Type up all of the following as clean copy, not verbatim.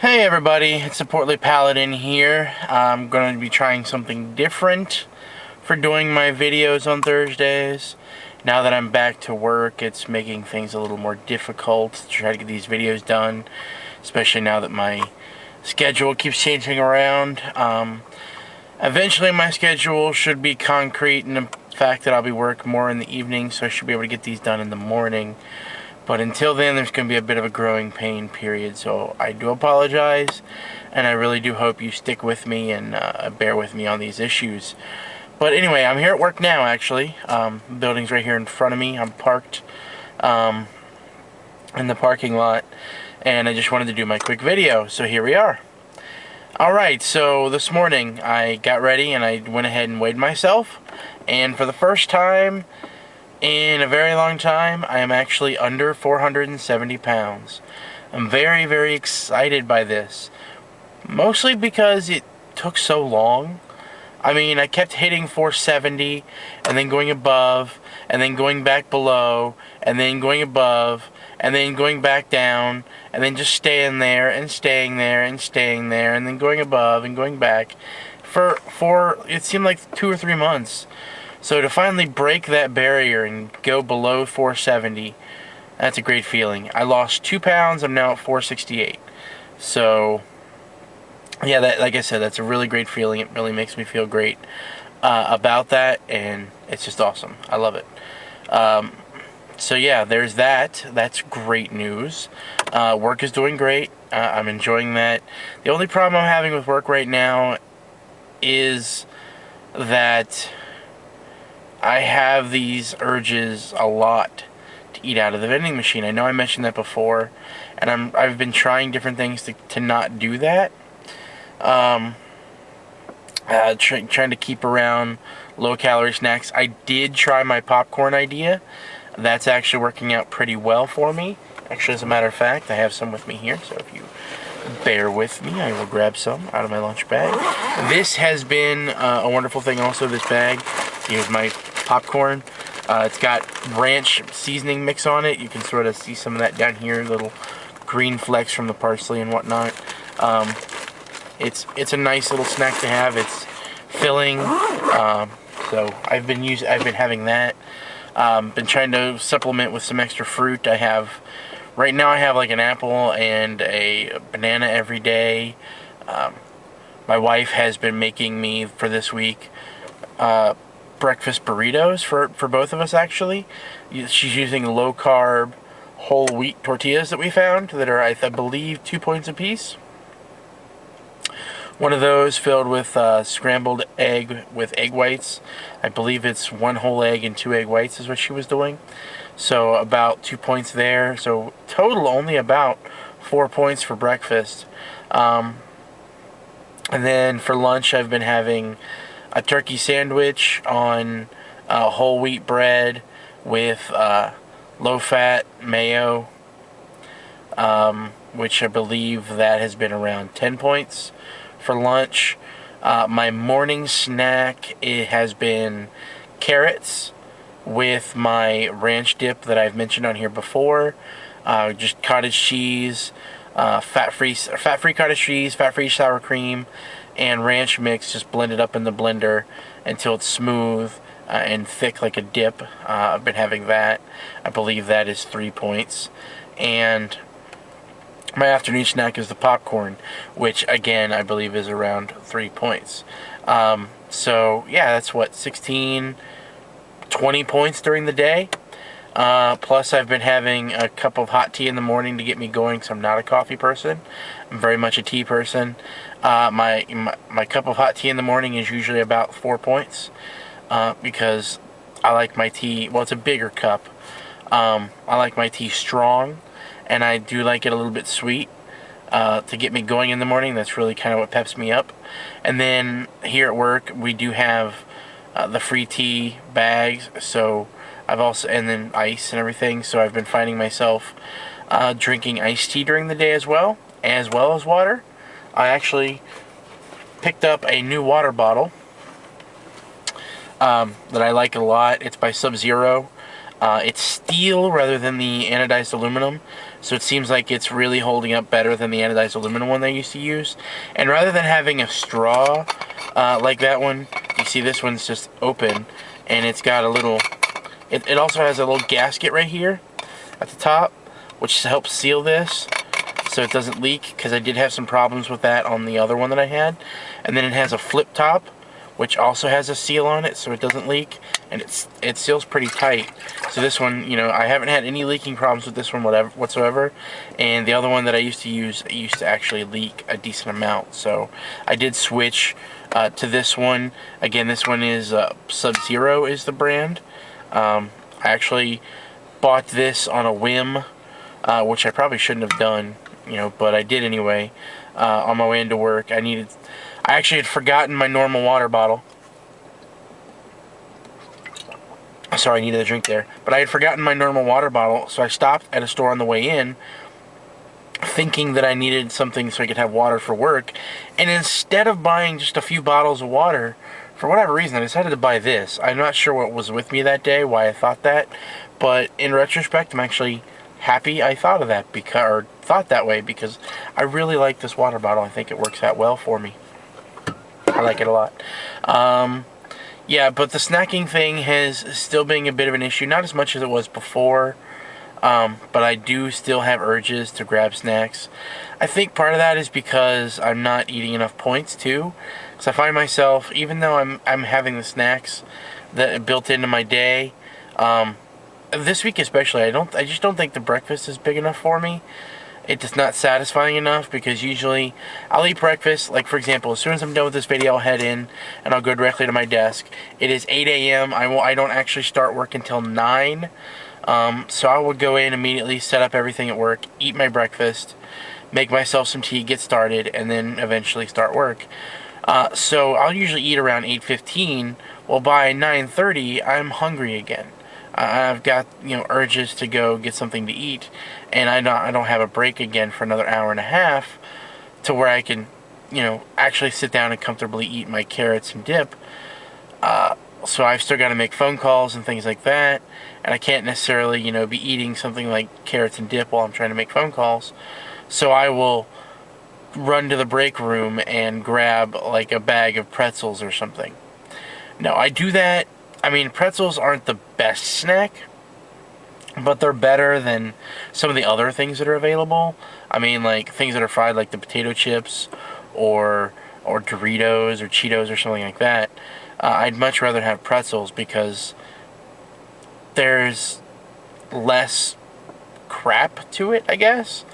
Hey everybody, it's the Portly Paladin here. I'm going to be trying something different for doing my videos on Thursdays. Now that I'm back to work, it's making things a little more difficult to try to get these videos done, especially now that my schedule keeps changing around. Eventually my schedule should be concrete in the fact that I'll be working more in the evening, so I should be able to get these done in the morning. But until then, there's going to be a bit of a growing pain period, so I do apologize, and I really do hope you stick with me and bear with me on these issues. But anyway, I'm here at work now, actually. The building's right here in front of me. I'm parked in the parking lot, and I just wanted to do my quick video, so here we are. Alright, so this morning I got ready and I went ahead and weighed myself, and for the first time in a very long time, I am actually under 470 pounds. I'm very, very excited by this. Mostly because it took so long. I mean, I kept hitting 470, and then going above, and then going back below, and then going above, and then going back down, and then just staying there, and staying there, and staying there, and then going above, and going back. For it seemed like 2 or 3 months. So to finally break that barrier and go below 470, that's a great feeling. I lost 2 pounds. I'm now at 468. So, yeah, like I said, that's a really great feeling. It really makes me feel great about that, and it's just awesome. I love it. So, yeah, there's that. That's great news. Work is doing great. I'm enjoying that. The only problem I'm having with work right now is that I have these urges a lot to eat out of the vending machine. I know I mentioned that before, and I've been trying different things to not do that. Trying to keep around low-calorie snacks. I did try my popcorn idea. That's actually working out pretty well for me. Actually, as a matter of fact, I have some with me here, so if you bear with me, I will grab some out of my lunch bag. This has been a wonderful thing also, this bag. Here's my popcorn. It's got ranch seasoning mix on it. You can sort of see some of that down here, little green flecks from the parsley and whatnot. It's a nice little snack to have. It's filling. So I've been having that. Been trying to supplement with some extra fruit. Right now I have like an apple and a banana every day. My wife has been making me for this week breakfast burritos for both of us, actually. She's using low-carb whole wheat tortillas that we found that are, I believe, 2 points apiece. One of those filled with scrambled egg with egg whites. I believe it's 1 whole egg and 2 egg whites is what she was doing. So about 2 points there. So total only about 4 points for breakfast. And then for lunch I've been having a turkey sandwich on whole wheat bread with low-fat mayo, which I believe that has been around 10 points for lunch. My morning snack, it has been carrots with my ranch dip that I've mentioned on here before. Just cottage cheese, fat-free cottage cheese, fat-free sour cream, and ranch mix, just blended up in the blender until it's smooth and thick like a dip. I've been having that. I believe that is 3 points. And my afternoon snack is the popcorn, which again I believe is around 3 points. So yeah, that's what, 16, 20 points during the day. Plus I've been having a cup of hot tea in the morning to get me going, because I'm not a coffee person. I'm very much a tea person. My cup of hot tea in the morning is usually about 4 points, because I like my tea, well, it's a bigger cup. I like my tea strong, and I do like it a little bit sweet to get me going in the morning. That's really kind of what peps me up. And then here at work we do have the free tea bags, so I've also, and then ice and everything, so I've been finding myself drinking iced tea during the day as well as water. I actually picked up a new water bottle that I like a lot. It's by Sub-Zero. It's steel rather than the anodized aluminum, So it seems like it's really holding up better than the anodized aluminum one they used to use. And rather than having a straw like that one, you see this one's just open, and it's got a little, it also has a little gasket right here at the top, which helps seal this so it doesn't leak, because I did have some problems with that on the other one that I had. And then it has a flip top, which also has a seal on it so it doesn't leak, and it seals pretty tight. So this one, you know, I haven't had any leaking problems with this one whatsoever, and the other one that I used to use, it used to actually leak a decent amount. So I did switch to this one. Again, this one is Sub-Zero is the brand. I actually bought this on a whim, which I probably shouldn't have done, you know, but I did anyway. On my way into work, I actually had forgotten my normal water bottle. Sorry, I needed a drink there. But I had forgotten my normal water bottle, so I stopped at a store on the way in, thinking that I needed something so I could have water for work. And instead of buying just a few bottles of water, for whatever reason, I decided to buy this. I'm not sure what was with me that day, why I thought that. But in retrospect, I'm actually happy I thought of that, or thought that way, because I really like this water bottle. I think it works out well for me. I like it a lot. Yeah, but the snacking thing has still been a bit of an issue. Not as much as it was before, but I do still have urges to grab snacks. I think part of that is because I'm not eating enough points too. Because I find myself, even though I'm having the snacks that built into my day, this week especially, I just don't think the breakfast is big enough for me. It's not satisfying enough, because usually I'll eat breakfast, like for example, as soon as I'm done with this video, I'll head in and I'll go directly to my desk. It is 8 a.m. I don't actually start work until 9. So I will go in immediately, set up everything at work, eat my breakfast, make myself some tea, get started, and then eventually start work. So I'll usually eat around 8:15. Well, by 9:30, I'm hungry again. I've got, you know, urges to go get something to eat, and I don't have a break again for another hour and a half to where I can, you know, actually sit down and comfortably eat my carrots and dip. So I've still got to make phone calls and things like that, and I can't necessarily, you know, be eating something like carrots and dip while I'm trying to make phone calls. So I will run to the break room and grab like a bag of pretzels or something. Now, I do that. I mean, pretzels aren't the best snack, but they're better than some of the other things that are available. I mean, like things that are fried, like the potato chips, or Doritos or Cheetos or something like that. I'd much rather have pretzels, because there's less crap to it, I guess.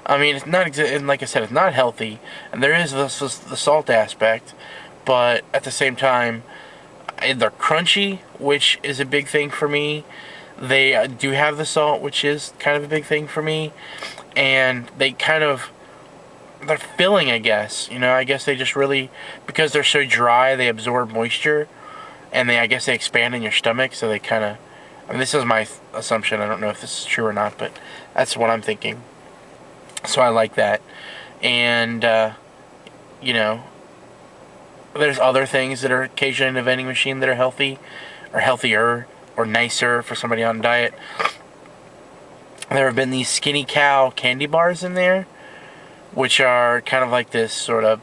I mean, it's not, and like I said, it's not healthy, and there is the salt aspect, but at the same time, they're crunchy, which is a big thing for me. They do have the salt, which is kind of a big thing for me. And they're filling, I guess. You know, I guess they just really, because they're so dry, they absorb moisture. And I guess they expand in your stomach, so they kind of, I mean, this is my assumption. I don't know if this is true or not, but that's what I'm thinking. So I like that. And, you know, there's other things that are occasionally in a vending machine that are healthy, or healthier, or nicer for somebody on a diet. There have been these Skinny Cow candy bars in there, which are kind of like this sort of,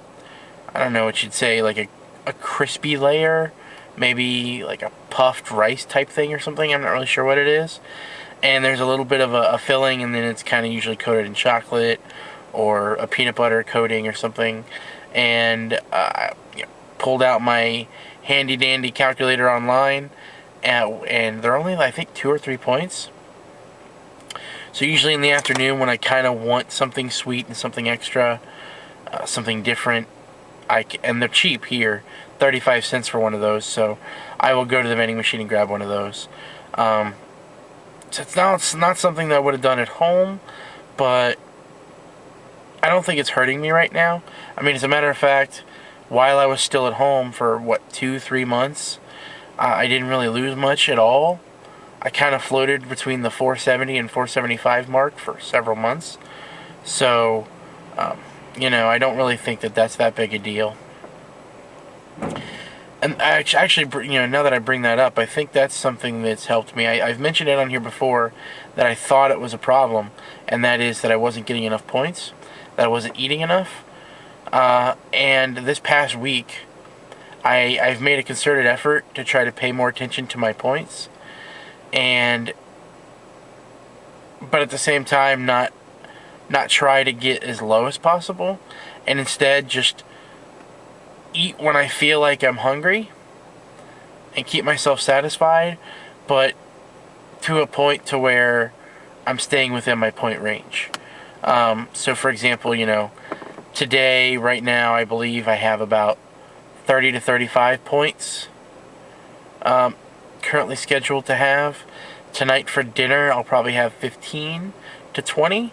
I don't know what you'd say, like a crispy layer, maybe like a puffed rice type thing or something. I'm not really sure what it is. And there's a little bit of a filling, and then it's kind of usually coated in chocolate or a peanut butter coating or something. And you know, pulled out my handy dandy calculator online, and they're only, I think, 2 or 3 points. So usually in the afternoon, when I kind of want something sweet and something extra, something different, and they're cheap here, 35 cents for one of those, so I will go to the vending machine and grab one of those. So it's not something that I would have done at home, but I don't think it's hurting me right now. I mean, as a matter of fact, while I was still at home for, what, 2-3 months, I didn't really lose much at all. I kind of floated between the 470 and 475 mark for several months. So, you know, I don't really think that that's that big a deal. And actually, now that I bring that up, I think that's something that's helped me. I've mentioned it on here before that I thought it was a problem, and that is that I wasn't getting enough points, that I wasn't eating enough. And this past week, I've made a concerted effort to try to pay more attention to my points, but at the same time, not try to get as low as possible, and instead just eat when I feel like I'm hungry and keep myself satisfied, but to a point to where I'm staying within my point range. So for example, today, right now, I believe I have about 30 to 35 points currently scheduled to have. Tonight for dinner, I'll probably have 15 to 20.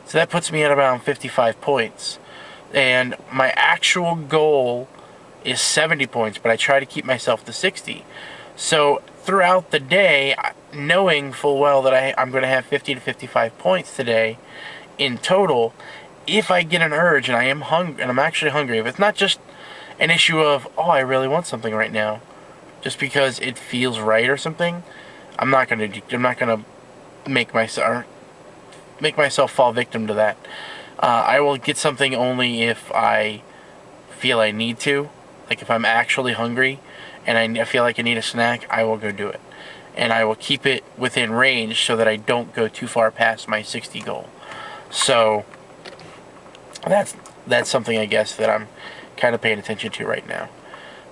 So that puts me at around 55 points. And my actual goal is 70 points, but I try to keep myself to 60. So throughout the day, knowing full well that I'm going to have 50 to 55 points today in total, if I get an urge and I am hungry, and I'm actually hungry, if it's not just an issue of, oh, I really want something right now, just because it feels right or something, I'm not gonna make myself fall victim to that. I will get something only if I feel I need to. Like if I'm actually hungry and I feel like I need a snack, I will go do it. And I will keep it within range so that I don't go too far past my 60 goal. So that's something, I guess, that I'm kind of paying attention to right now.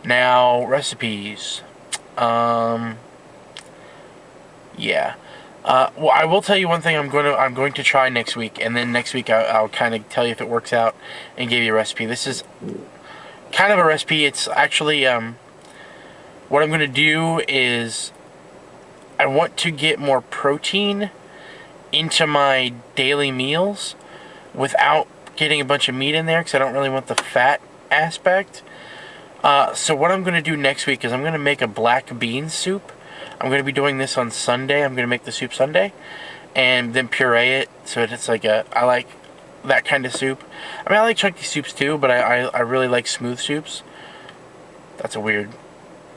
Now, recipes. Yeah. Well, I will tell you one thing I'm going to try next week, and then next week I'll kind of tell you if it works out and give you a recipe. This is kind of a recipe. It's actually what I'm going to do is I want to get more protein into my daily meals without getting a bunch of meat in there, because I don't really want the fat aspect. So what I'm going to do next week is I'm going to make a black bean soup. I'm going to be doing this on Sunday. I'm going to make the soup Sunday and then puree it so it's like I like that kind of soup. I mean, I like chunky soups too, but I really like smooth soups. That's a weird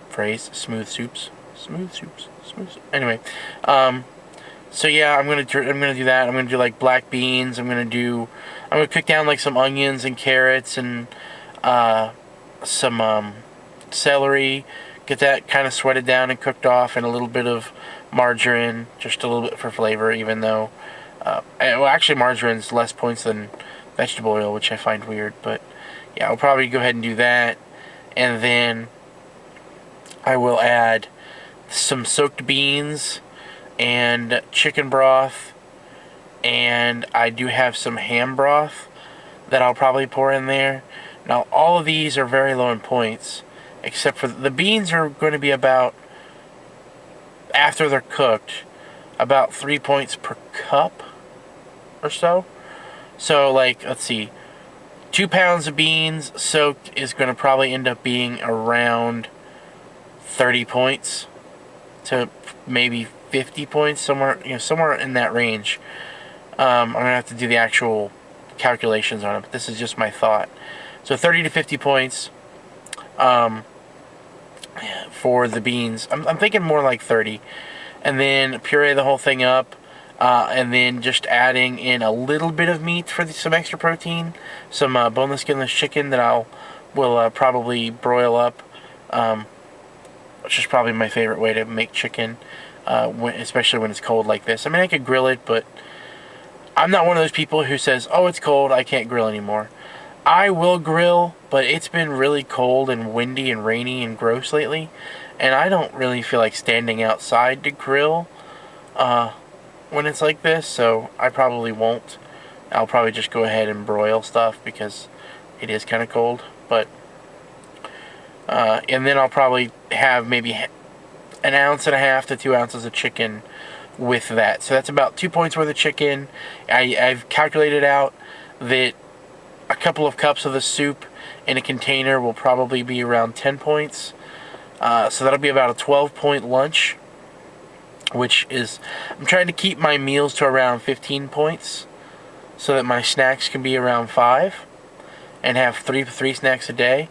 phrase, smooth soups. Smooth soups. Anyway, so yeah, I'm gonna do that. I'm gonna do like black beans. I'm gonna cook down like some onions and carrots and some celery. Get that kind of sweated down and cooked off, and a little bit of margarine, just a little bit for flavor. Even though, well, actually, margarine's less points than vegetable oil, which I find weird. But yeah, I'll probably go ahead and do that, and then I will add some soaked beans and chicken broth, and I do have some ham broth that I'll probably pour in there. Now, all of these are very low in points, except for the beans are going to be about, after they're cooked, about 3 points per cup or so. So, like, let's see, 2 pounds of beans soaked is going to probably end up being around 30 points to maybe 50 points, somewhere in that range. I'm going to have to do the actual calculations on it, but this is just my thought. So 30 to 50 points for the beans. I'm thinking more like 30. And then puree the whole thing up, and then just adding in a little bit of meat for some extra protein. Some boneless, skinless chicken that will probably broil up, which is probably my favorite way to make chicken, especially when it's cold like this. I mean, I could grill it, but I'm not one of those people who says, oh, it's cold, I can't grill anymore. I will grill, but it's been really cold and windy and rainy and gross lately, and I don't really feel like standing outside to grill when it's like this, so I probably won't. I'll probably just go ahead and broil stuff because it is kind of cold, but and then I'll probably have maybe 1.5 ounces to 2 ounces of chicken with that. So that's about 2 points worth of chicken. I've calculated out that a couple of cups of the soup in a container will probably be around 10 points. So that'll be about a 12-point lunch, which is, I'm trying to keep my meals to around 15 points so that my snacks can be around 5 and have three snacks a day.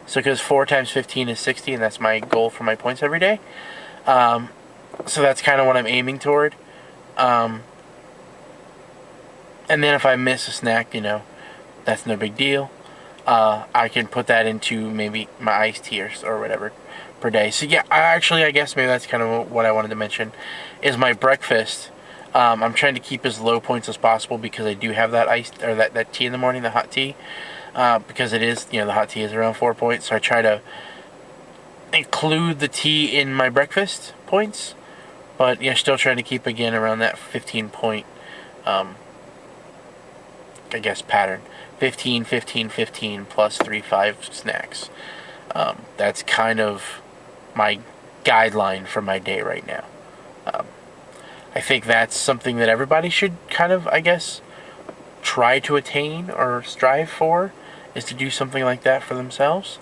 So because 4 times 15 is 60, and that's my goal for my points every day. So that's kind of what I'm aiming toward. And then if I miss a snack, you know, that's no big deal. I can put that into maybe my iced tea or whatever per day. So yeah, I guess maybe that's kind of what I wanted to mention, is my breakfast. I'm trying to keep as low points as possible because I do have that iced, or that tea in the morning, the hot tea. Because it is, you know, the hot tea is around 4 points, so I try to include the tea in my breakfast points, but yeah, still trying to keep again around that 15 point, I guess, pattern. 15, 15, 15 plus 3, 5 snacks. That's kind of my guideline for my day right now. I think that's something that everybody should kind of, I guess, try to attain or strive for, is to do something like that for themselves.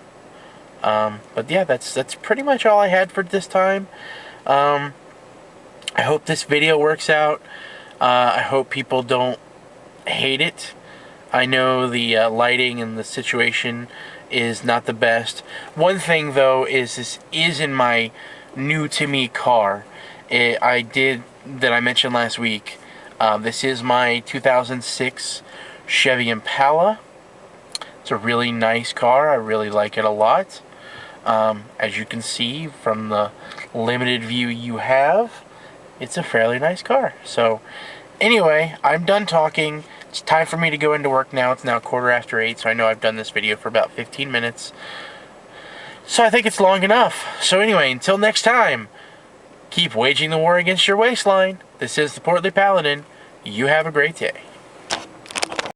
But yeah, that's pretty much all I had for this time. I hope this video works out. I hope people don't hate it. I know the lighting and the situation is not the best. One thing though is this is in my new to me car. That I mentioned last week. This is my 2006 Chevy Impala. It's a really nice car. I really like it a lot. As you can see from the limited view you have, it's a fairly nice car. So anyway, I'm done talking. It's time for me to go into work now. It's now 8:15, so I know I've done this video for about 15 minutes. So I think it's long enough. So anyway, until next time, keep waging the war against your waistline. This is the Portly Paladin. You have a great day.